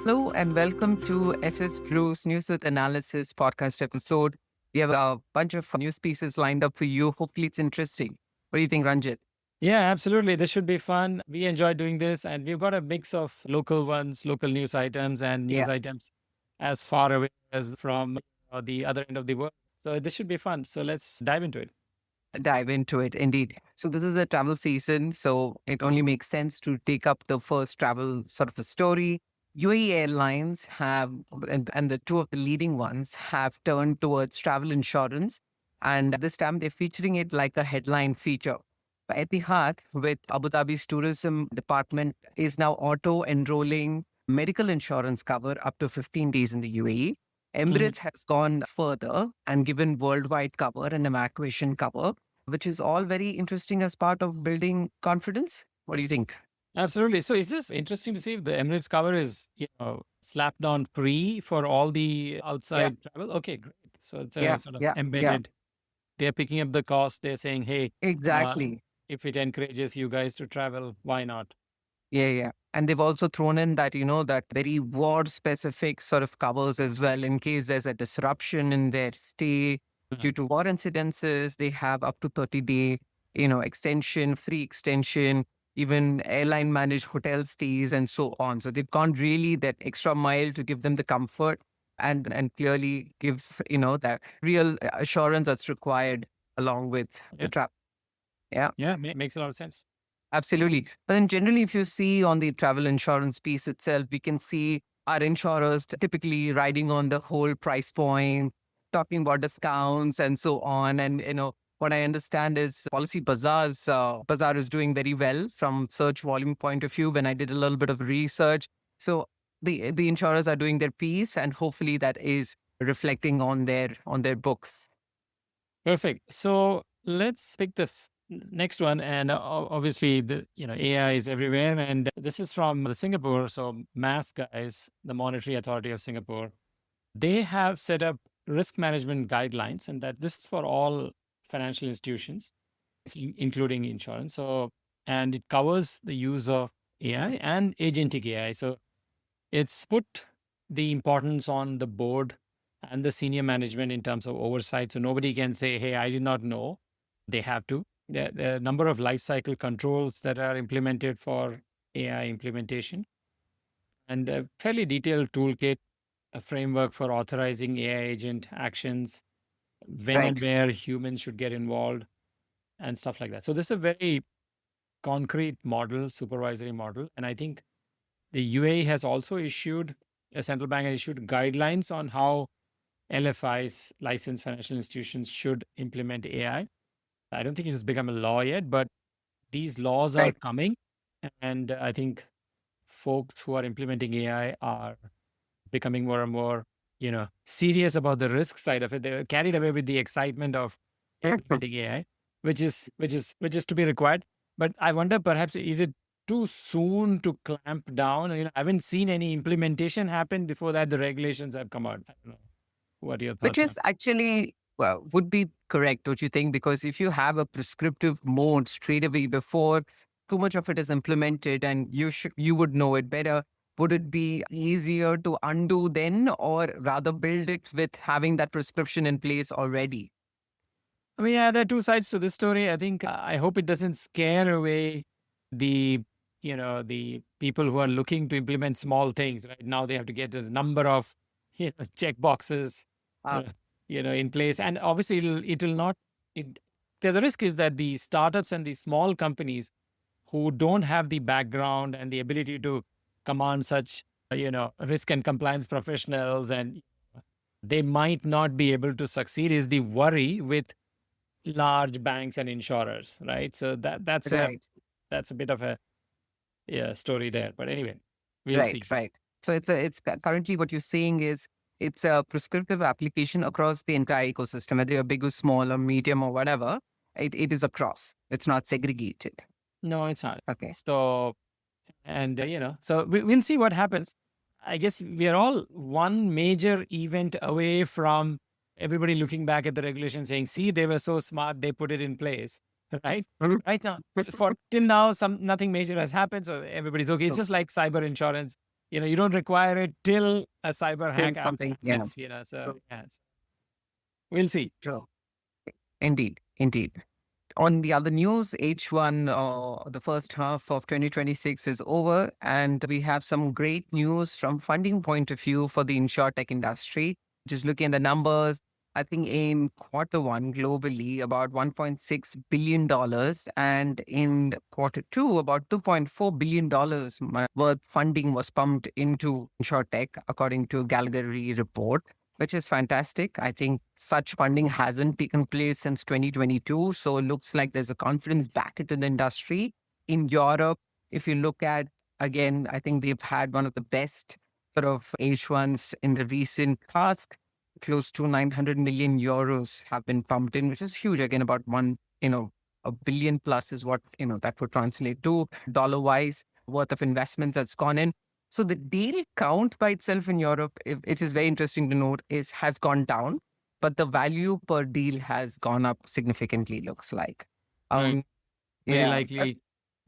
Hello and welcome to FS Brews News Analysis podcast episode. We have a bunch of news pieces lined up for you. Hopefully it's interesting. What do you think, Ranjit? Yeah, absolutely. This should be fun. We enjoy doing this, and we've got a mix of local ones, local news items, and news Yeah, items as far away as from the other end of the world. So this should be fun. So let's dive into it. dive into it indeed. So this is a travel season, so it only makes sense to take up the first travel sort of a story. UAE Airlines have, and the two of the leading ones have turned towards travel insurance. And this time they're featuring it like a headline feature. Etihad, with Abu Dhabi's tourism department, is now auto-enrolling medical insurance cover up to 15 days in the UAE. Mhm. Emirates has gone further and given worldwide cover and evacuation cover, which is all very interesting as part of building confidence. What do you think? Absolutely. So is this interesting to see if the Emirates cover is, slapped on free for all the Yeah, outside travel? Okay, great. So it's a yeah, sort of yeah, yeah, embedded. They're picking up the cost. They're saying, hey, uh, exactly. if it encourages you guys to travel, why not? Yeah, yeah. And they've also thrown in that, that very war specific sort of covers as well in case there's a disruption in their stay Uh, due to war incidences. They have up to 30-day, extension, free extension, even airline managed hotel stays and so on. So they've gone really that extra mile to give them the comfort and clearly give, that real assurance that's required along with the Yeah. trap. Yeah. Yeah, makes a lot of sense. Absolutely. But then generally, if you see on the travel insurance piece itself, we can see our insurers typically riding on the whole price point, talking about discounts and so on. And, what I understand is Policy Bazaar is doing very well from search volume point of view when I did a little bit of research. So the insurers are doing their piece and hopefully that is reflecting on their books. Perfect. So let's pick this next one. And obviously, AI is everywhere. And this is from the Singapore. So MAS guys, the Monetary Authority of Singapore, they have set up risk management guidelines, and that this is for all financial institutions, including insurance. So, and it covers the use of AI and agentic AI. So it's put the importance on the board and the senior management in terms of oversight. So nobody can say, hey, I did not know. They have to. There are a number of lifecycle controls that are implemented for AI implementation and a fairly detailed toolkit, a framework for authorizing AI agent actions, when and Right. where humans should get involved, and stuff like that. So this is a very concrete model, supervisory model. And I think the UAE has also issued, a central bank has issued guidelines on how LFIs, licensed financial institutions, should implement AI. I don't think it has become a law yet, but these laws are Right. coming. And I think folks who are implementing AI are becoming more and more, serious about the risk side of it. They're carried away with the excitement of implementing AI, which is to be required. But I wonder, perhaps, is it too soon to clamp down? I haven't seen any implementation happen before that. The regulations have come out. I don't know. What are your Which thoughts on? is actually, well, would be correct, don't you think? Because if you have a prescriptive mode straight away before too much of it is implemented and you would know it better, would it be easier to undo then or rather build it with having that prescription in place already? I mean, yeah, there are two sides to this story. I think I hope it doesn't scare away the the people who are looking to implement small things. Right now, they have to get a number of check boxes, Ah, uh, in place, and obviously it'll not. It the risk is that the startups and the small companies who don't have the background and the ability to command such risk and compliance professionals, and they might not be able to succeed. Is the worry with large banks and insurers, right? So right, that's a bit of a story there. But anyway, we'll right, see. right. So currently what you're saying is it's a prescriptive application across the entire ecosystem, whether you're big or small or medium or whatever. It is across. It's not segregated. No, it's not. Okay. So and so we'll see what happens. I guess we are all one major event away from everybody looking back at the regulation saying, see, they were so smart, they put it in place. Right? Mhm. Right now, for till now, nothing major has happened, so everybody's okay. It's So, just like cyber insurance. you don't require it till a cyber hack something. Yeah. happens, so yes, we'll see. True. Indeed. Indeed. On the other news, H1, the first half of 2026 is over, and we have some great news from funding point of view for the Insurtech industry. Just looking at the numbers, I think in quarter one globally, about $1.6 billion, and in quarter two, about $2.4 billion worth funding was pumped into Insurtech, according to Gallery report, which is fantastic. I think such funding hasn't taken place since 2022. So it looks like there's a confidence back into the industry. In Europe, if you look at, again, I think they've had one of the best sort of H1s in the recent past. Close to 900 million euros have been pumped in, which is huge. Again, about a billion plus is what, that would translate to dollar-wise worth of investments that's gone in. So the deal count by itself in Europe, it is very interesting to note, has gone down, but the value per deal has gone up significantly, looks like. Right. Very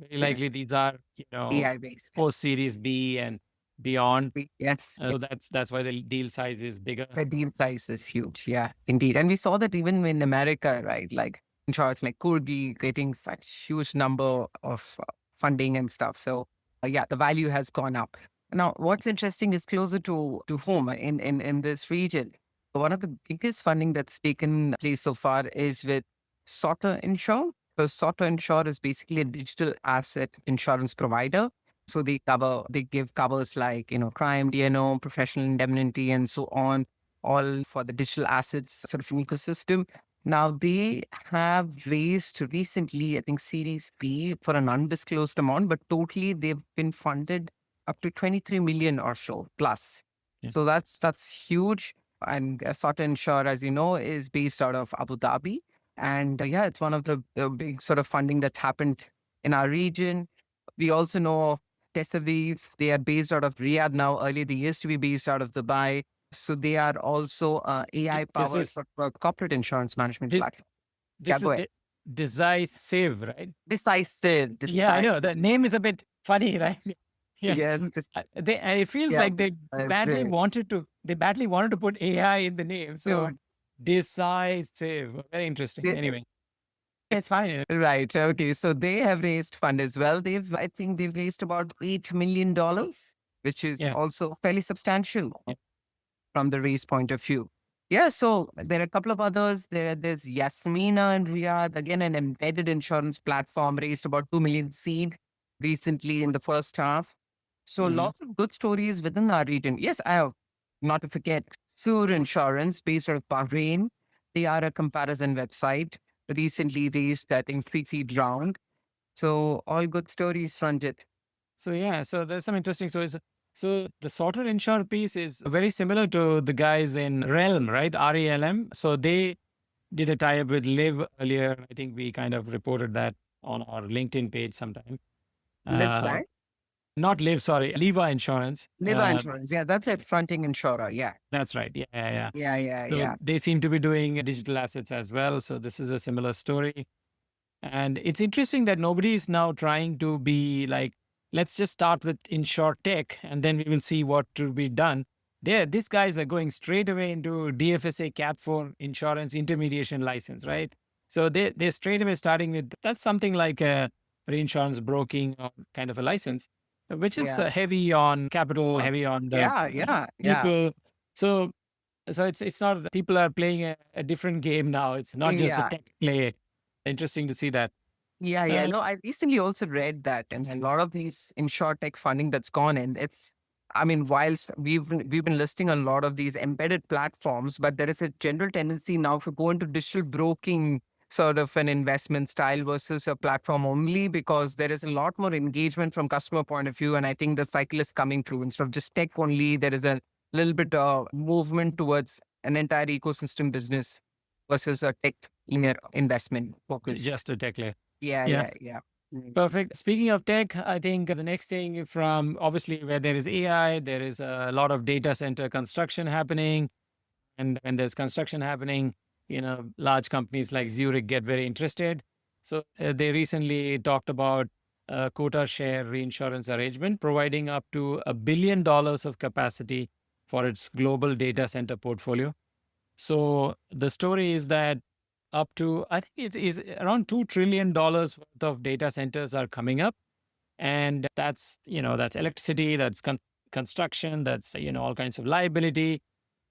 Yeah, likely these are, AI-based. post Series B and beyond. Yes. So that's why the deal size is bigger. The deal size is huge. Yeah, indeed. And we saw that even in America, right? Like insurance like Kurgi getting such huge number of funding and stuff. So yeah, the value has gone up. Now, what's interesting is closer to home in this region. One of the biggest funding that's taken place so far is with SOTA Insure. So SOTA Insure is basically a digital asset insurance provider. So they give covers like, crime, D&O, professional indemnity, and so on, all for the digital assets sort of an ecosystem. Now, they have raised recently, I think, Series B for an undisclosed amount, but totally they've been funded up to 23 million or so plus. Yeah. So that's huge. And SOTA Insure, as you know, is based out of Abu Dhabi. And yeah, it's one of the big sort of funding that's happened in our region. We also know of Decisive. They are based out of Riyadh now. Earlier, they used to be based out of Dubai. So they are also AI-powered corporate insurance management platform. This is Decisive, right? Decisive. Yeah, I know. The name is a bit funny, right? Yeah. Yes. It feels like they badly wanted to put AI in the name. So Decisive. Very interesting. Anyway. It's fine. Right. Okay. So they have raised fund as well. I think they've raised about $8 million, which is also fairly substantial from the raise point of view. Yeah. So there are a couple of others. There's Yasmina in Riyadh, again, an embedded insurance platform, raised about 2 million seed recently in the first half. So lots of good stories within our region. Yes, I have not to forget SOTA Insurance based out of Bahrain. They are a comparison website. Recently raised, I think, pre-seed round. So all good stories, Ranjit. So there's some interesting stories. So the SOTA Insure piece is very similar to the guys in Realm, right? RELM. So they did a tie-up with Live earlier. I think we kind of reported that on our LinkedIn page sometime. Not Live, sorry. Liva Insurance. Liva Insurance. Yeah, that's a fronting insurer. Yeah. That's right. Yeah. So they seem to be doing digital assets as well. So this is a similar story. And it's interesting that nobody is now trying to be like, let's just start with Insurtech and then we will see what to be done. These guys are going straight away into DFSA Cat 4 insurance intermediation license, right? So they're straight away starting with, that's something like a reinsurance broking kind of a license, which is heavy on capital, heavy on the people. So it's not, people are playing a different game now. It's not just the tech play. Interesting to see that. Yeah. No, I recently also read that, and a lot of these Insurtech funding that's gone in, whilst we've been listing a lot of these embedded platforms, but there is a general tendency now to go into digital broking sort of an investment style versus a platform only, because there is a lot more engagement from customer point of view. And I think the cycle is coming through. Instead of just tech only, there is a little bit of movement towards an entire ecosystem business versus a tech investment focus. Just a tech layer. Yeah. Perfect. Speaking of tech, I think the next thing from obviously where there is AI, there is a lot of data center construction happening. And when there's construction happening, large companies like Zurich get very interested. So they recently talked about a quota-share reinsurance arrangement, providing up to $1 billion of capacity for its global data center portfolio. So the story is that up to, I think it is around $2 trillion worth of data centers are coming up. And that's, that's electricity, that's construction, that's, all kinds of liability.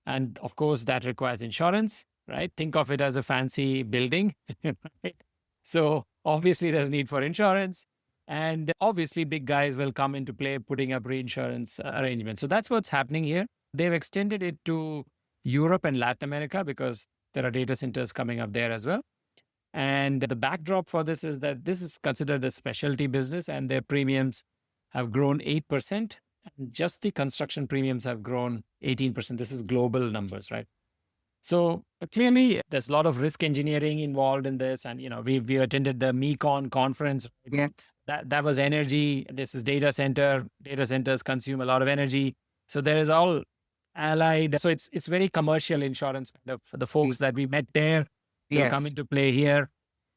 And of course, that requires insurance, right? Think of it as a fancy building, right? So obviously, there's need for insurance. And obviously, big guys will come into play putting up reinsurance arrangements. So that's what's happening here. They've extended it to Europe and Latin America because there are data centers coming up there as well. And the backdrop for this is that this is considered a specialty business and their premiums have grown 8%. And just the construction premiums have grown 18%. This is global numbers, right? So clearly, there's a lot of risk engineering involved in this. And, we attended the MECON conference. Yes. That was energy. This is data center. Data centers consume a lot of energy. So there is all allied. So it's very commercial insurance kind of for the folks that we met there. Will come into play here.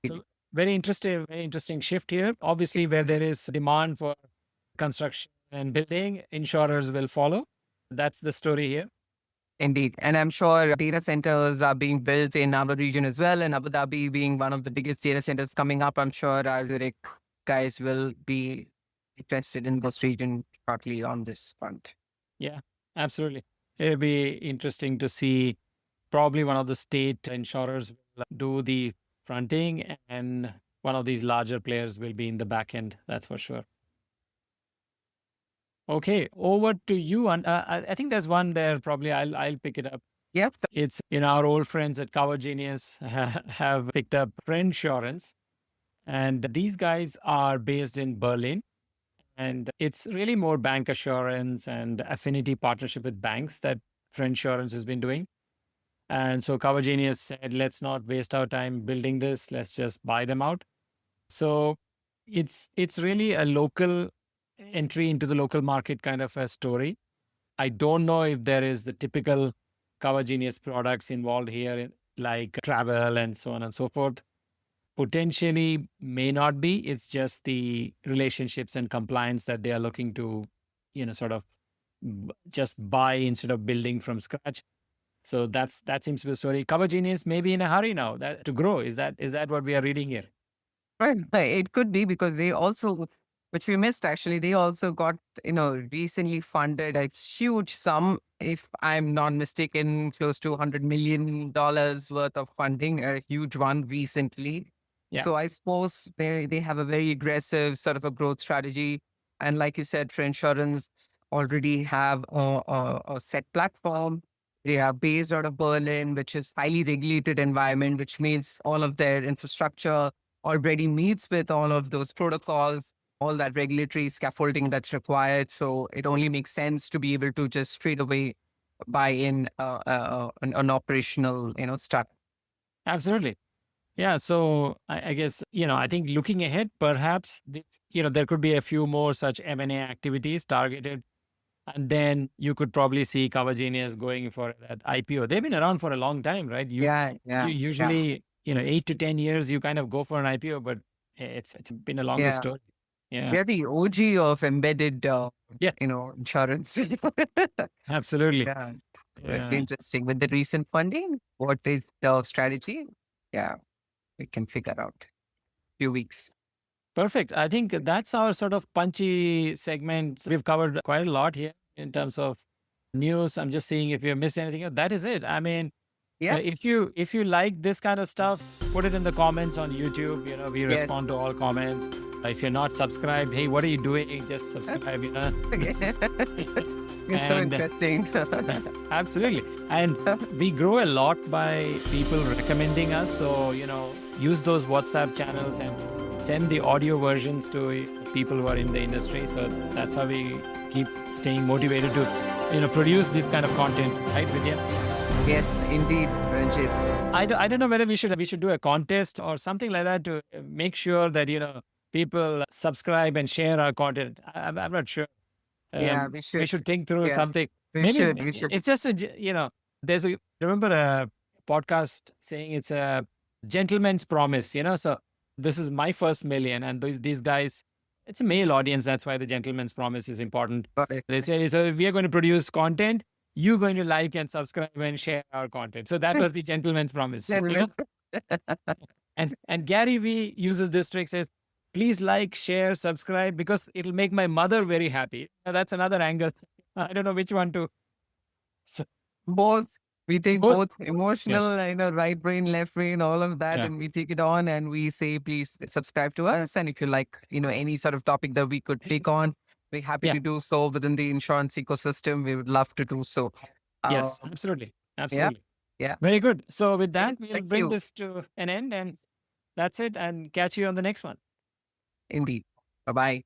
So very interesting shift here. Obviously, where there is demand for construction and building, insurers will follow. That's the story here. Indeed. And I'm sure data centers are being built in our region as well. And Abu Dhabi being one of the biggest data centers coming up, I'm sure our Zurich guys will be interested in this region shortly on this front. Yeah, absolutely. It'll be interesting to see. Probably one of the state insurers will do the fronting and one of these larger players will be in the back end. That's for sure. Okay, over to you. And I think there's one there. Probably I'll pick it up. Yep. It's our old friends at Cover Genius have picked up Friendsurance. And these guys are based in Berlin. And it's really more bank assurance and affinity partnership with banks that Friendsurance has been doing. And so Cover Genius said, let's not waste our time building this. Let's just buy them out. So it's really a local entry into the local market kind of a story. I don't know if there is the typical Cover Genius products involved here, like travel and so on and so forth. Potentially may not be. It's just the relationships and compliance that they are looking to, sort of just buy instead of building from scratch. So that seems to be the story. Cover Genius may be in a hurry now to grow. Is that what we are reading here? Right. It could be because they also, which we missed actually, they also got, recently funded a huge sum, if I'm not mistaken, close to $100 million worth of funding, a huge one recently. Yeah. So I suppose they have a very aggressive sort of a growth strategy. And like you said, Friendsurance already have a set platform. They are based out of Berlin, which is highly regulated environment, which means all of their infrastructure already meets with all of those protocols, all that regulatory scaffolding that's required. So it only makes sense to be able to just straight away buy in an operational, start. Absolutely. Yeah. So I guess, I think looking ahead, perhaps, there could be a few more such M&A activities targeted. And then you could probably see Cover Genius going for that IPO. They've been around for a long time, right? Usually, 8 to 10 years, you kind of go for an IPO, but it's been a longer story. Yeah. They're the OG of embedded, insurance. Absolutely. Yeah. Very interesting. With the recent funding, what is the strategy? Yeah, we can figure out. Few weeks. Perfect. I think that's our sort of punchy segment. We've covered quite a lot here in terms of news. I'm just seeing if you missed anything. That is it. I mean, if you like this kind of stuff, put it in the comments on YouTube. We respond to all comments. If you're not subscribed, hey, what are you doing? Just subscribe. It's so interesting. Absolutely. And we grow a lot by people recommending us. So, use those WhatsApp channels and send the audio versions to people who are in the industry. So that's how we keep staying motivated to, produce this kind of content, right, Vidya? Yes, indeed, Ranjit. I don't know whether we should do a contest or something like that to make sure that, people subscribe and share our content. I'm not sure. We should. We should think through something. We should. It's just remember a podcast saying it's a gentleman's promise, so this is my first million and these guys it's a male audience. That's why the gentleman's promise is important. Got They say, so if we are going to produce content, you're going to like and subscribe and share our content. So that was the gentleman's promise. And Gary Vee uses this trick, says, please like, share, subscribe, because it'll make my mother very happy. Now, that's another angle. I don't know which one to. So, Both. We take Both. both emotional, right brain, left brain, all of that, Yeah. and we take it on and we say, please subscribe to us. And if you like, any sort of topic that we could take on, we're happy Yeah. to do so within the insurance ecosystem. We would love to do so. Yes, absolutely. Absolutely. Yeah. Very good. So with that, we'll Thank bring you. this to an end, and that's it, and catch you on the next one. Indeed. Bye-bye.